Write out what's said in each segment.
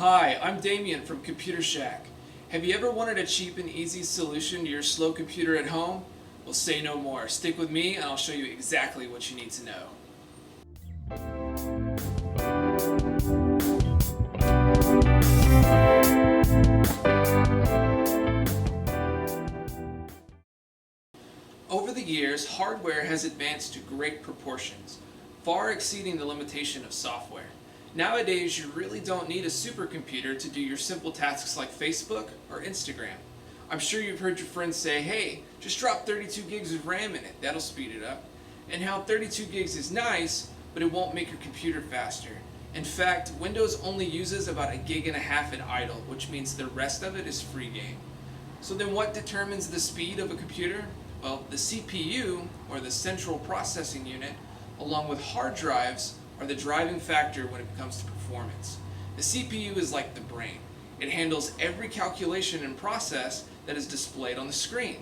Hi, I'm Damien from Computer Shak. Have you ever wanted a cheap and easy solution to your slow computer at home? Well, say no more. Stick with me and I'll show you exactly what you need to know. Over the years, hardware has advanced to great proportions, far exceeding the limitation of software. Nowadays, you really don't need a supercomputer to do your simple tasks like Facebook or Instagram. I'm sure you've heard your friends say, hey, just drop 32 gigs of RAM in it, that'll speed it up. And how 32 gigs is nice, but it won't make your computer faster. In fact, Windows only uses about 1.5 gigs in idle, which means the rest of it is free game. So then what determines the speed of a computer? Well, the CPU, or the central processing unit, along with hard drives, are the driving factor when it comes to performance. The CPU is like the brain. It handles every calculation and process that is displayed on the screen.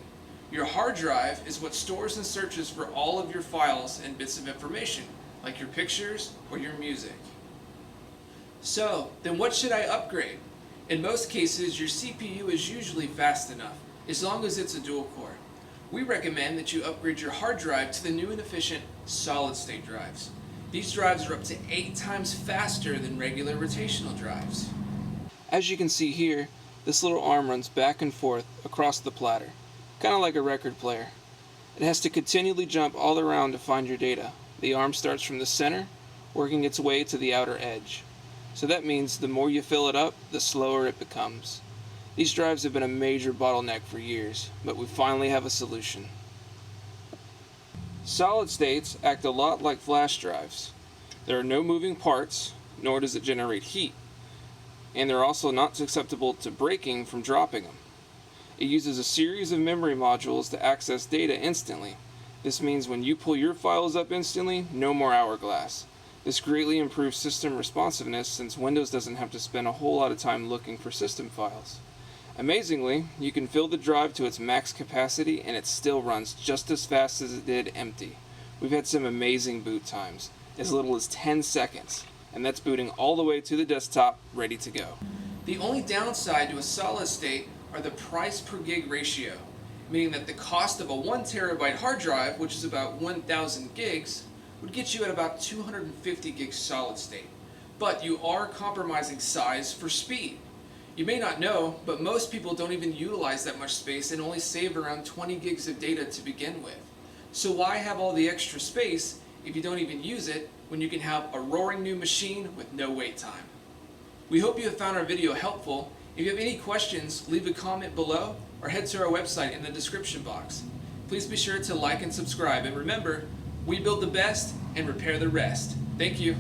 Your hard drive is what stores and searches for all of your files and bits of information, like your pictures or your music. So, then what should I upgrade? In most cases, your CPU is usually fast enough, as long as it's a dual core. We recommend that you upgrade your hard drive to the new and efficient solid-state drives. These drives are up to 8 times faster than regular rotational drives. As you can see here, this little arm runs back and forth across the platter, kind of like a record player. It has to continually jump all around to find your data. The arm starts from the center, working its way to the outer edge. So that means the more you fill it up, the slower it becomes. These drives have been a major bottleneck for years, but we finally have a solution. Solid states act a lot like flash drives. There are no moving parts, nor does it generate heat, and they're also not susceptible to breaking from dropping them. It uses a series of memory modules to access data instantly. This means when you pull your files up instantly, no more hourglass. This greatly improves system responsiveness since Windows doesn't have to spend a whole lot of time looking for system files. Amazingly, you can fill the drive to its max capacity and it still runs just as fast as it did empty. We've had some amazing boot times, as little as 10 seconds, and that's booting all the way to the desktop, ready to go. The only downside to a solid state are the price per gig ratio, meaning that the cost of a 1 terabyte hard drive, which is about 1,000 gigs, would get you at about 250 gigs solid state. But you are compromising size for speed. You may not know, but most people don't even utilize that much space and only save around 20 gigs of data to begin with. So why have all the extra space if you don't even use it when you can have a roaring new machine with no wait time? We hope you have found our video helpful. If you have any questions, leave a comment below or head to our website in the description box. Please be sure to like and subscribe, and remember, we build the best and repair the rest. Thank you.